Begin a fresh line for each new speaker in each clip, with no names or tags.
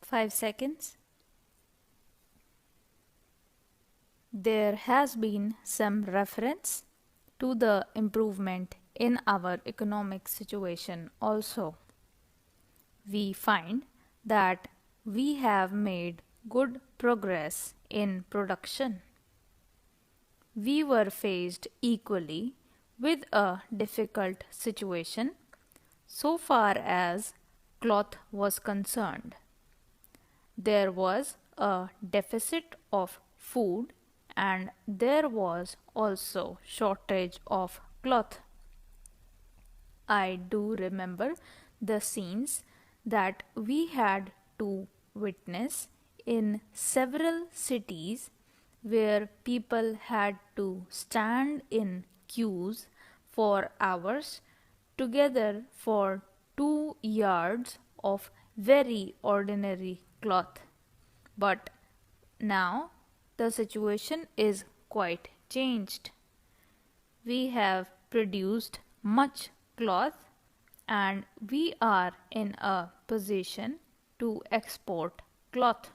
5 seconds. There has been some reference to the improvement in our economic situation also. We find that we have made good progress in production. We were faced equally with a difficult situation so far as cloth was concerned. There was a deficit of food and there was also shortage of cloth. I do remember the scenes that we had to witness in several cities where people had to stand in queues for hours together for 2 yards of very ordinary cloth. But now the situation is quite changed. We have produced much cloth and we are in a position to export cloth.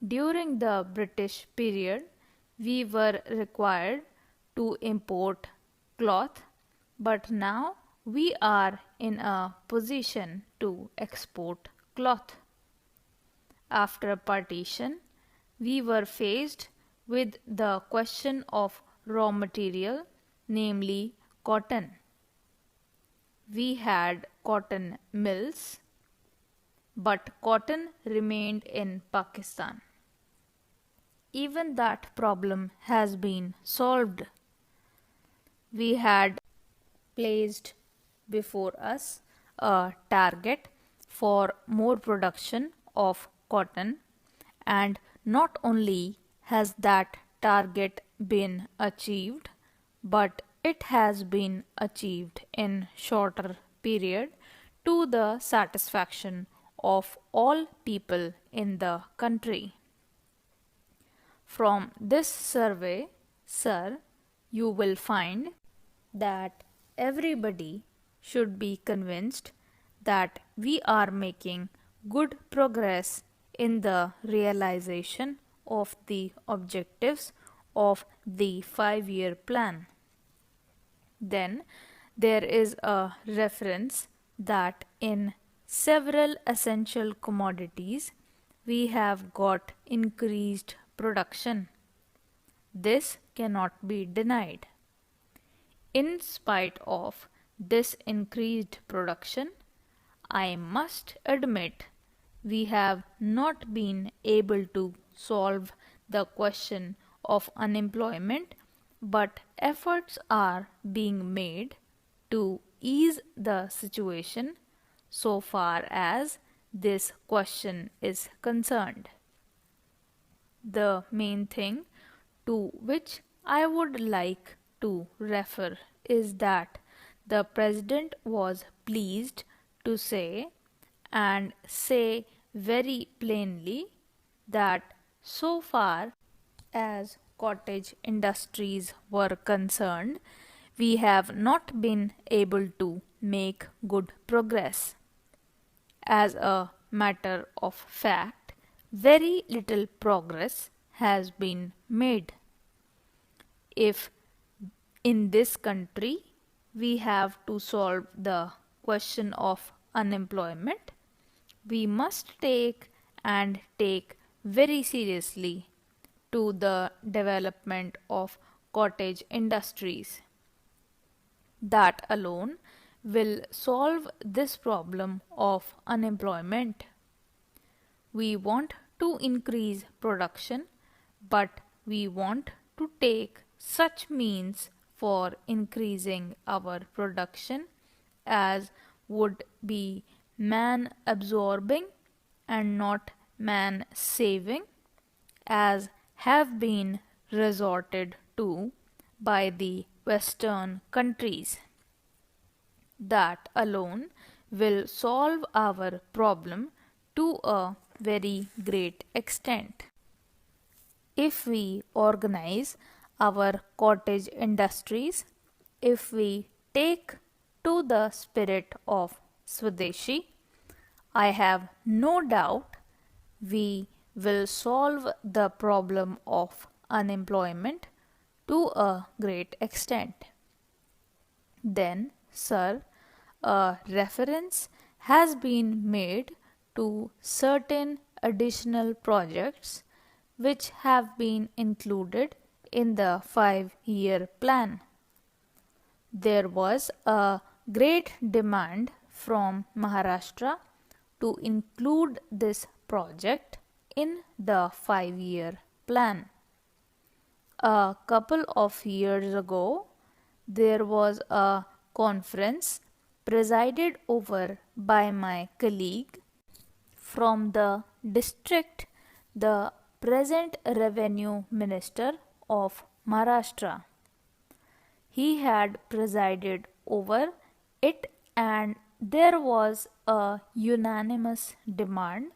During the British period, we were required to import cloth, but now we are in a position to export cloth. After partition, we were faced with the question of raw material, namely cotton. We had cotton mills, but cotton remained in Pakistan. Even that problem has been solved. We had placed before us a target for more production of cotton, and not only has that target been achieved, but it has been achieved in shorter period to the satisfaction of all people in the country. From this survey, sir, you will find that everybody should be convinced that we are making good progress in the realization of the objectives of the 5-year plan. Then there is a reference that in several essential commodities we have got increased production. This cannot be denied. In spite of this increased production, I must admit we have not been able to solve the question of unemployment, but efforts are being made to ease the situation so far as this question is concerned. The main thing to which I would like to refer is that the President was pleased to say, and say very plainly, that so far as cottage industries were concerned, we have not been able to make good progress. As a matter of fact, very little progress has been made. If in this country we have to solve the question of unemployment, we must take very seriously to the development of cottage industries. That alone will solve this problem of unemployment. We want to increase production, but we want to take such means for increasing our production as would be man absorbing and not man saving, as have been resorted to by the Western countries. That alone will solve our problem to a very great extent. If we organize our cottage industries, if we take to the spirit of Swadeshi, I have no doubt we will solve the problem of unemployment to a great extent. Then, sir, a reference has been made to certain additional projects which have been included in the 5-year plan. There was a great demand from Maharashtra to include this project in the 5-year plan. A couple of years ago, there was a conference presided over by my colleague from the district, the present Revenue Minister of Maharashtra. He had presided over it, and there was a unanimous demand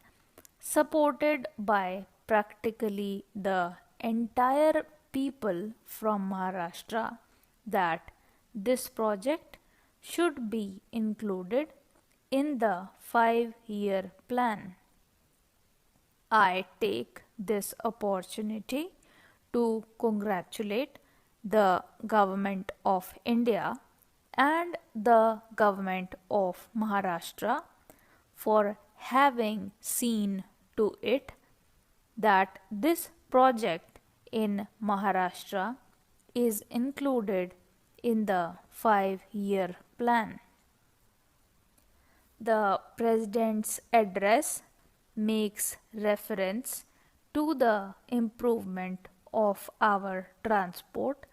supported by practically the entire people from Maharashtra that this project should be included in the 5-year plan. I take this opportunity to congratulate the Government of India and the Government of Maharashtra for having seen to it that this project in Maharashtra is included in the 5-year plan. The President's address makes reference to the improvement of our transport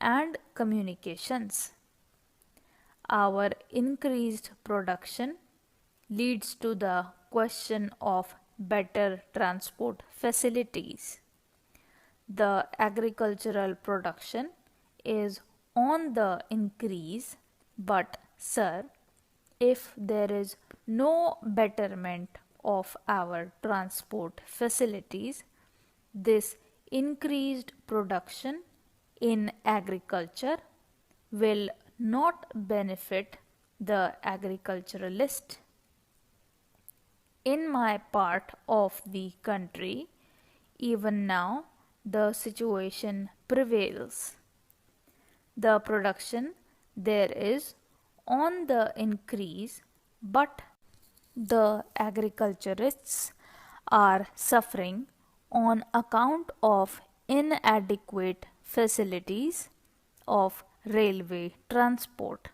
and communications. Our increased production leads to the question of better transport facilities. The agricultural production is on the increase, but sir, if there is no betterment of our transport facilities, this increased production in agriculture will not benefit the agriculturalist. In my part of the country, even now the situation prevails. The production there is on the increase, but the agriculturists are suffering on account of inadequate facilities of railway transport.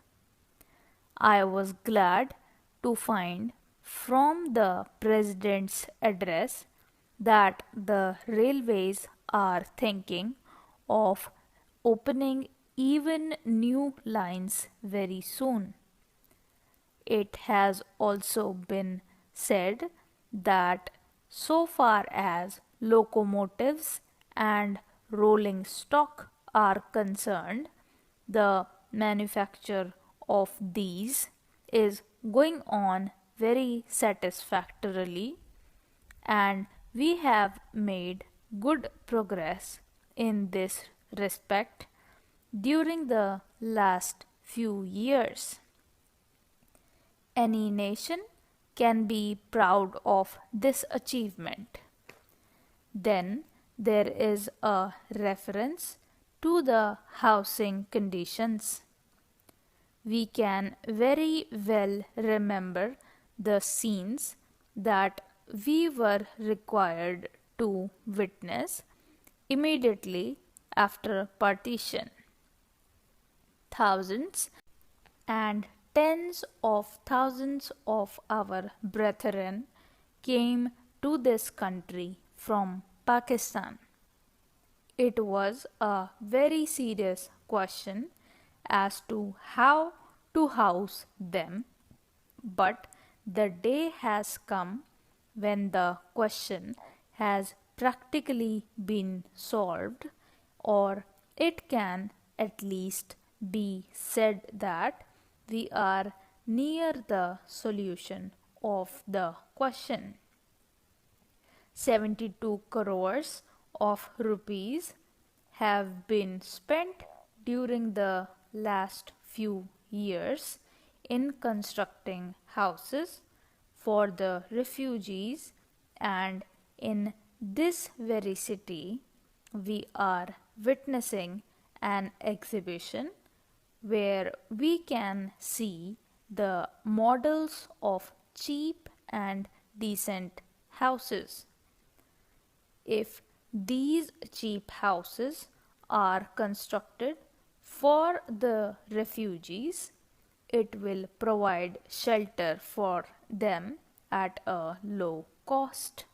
I was glad to find from the President's address that the railways are thinking of opening even new lines very soon. It has also been said that so far as locomotives and rolling stock are concerned, the manufacture of these is going on very satisfactorily, and we have made good progress in this respect during the last few years. Any nation can be proud of this achievement. Then there is a reference to the housing conditions. We can very well remember the scenes that we were required to witness immediately after partition. Thousands and tens of thousands of our brethren came to this country from Pakistan. It was a very serious question as to how to house them, but the day has come when the question has practically been solved, or it can at least be said that we are near the solution of the question. 72 crores of rupees have been spent during the last few years in constructing houses for the refugees, and in this very city we are witnessing an exhibition where we can see the models of cheap and decent houses. If these cheap houses are constructed for the refugees, it will provide shelter for them at a low cost.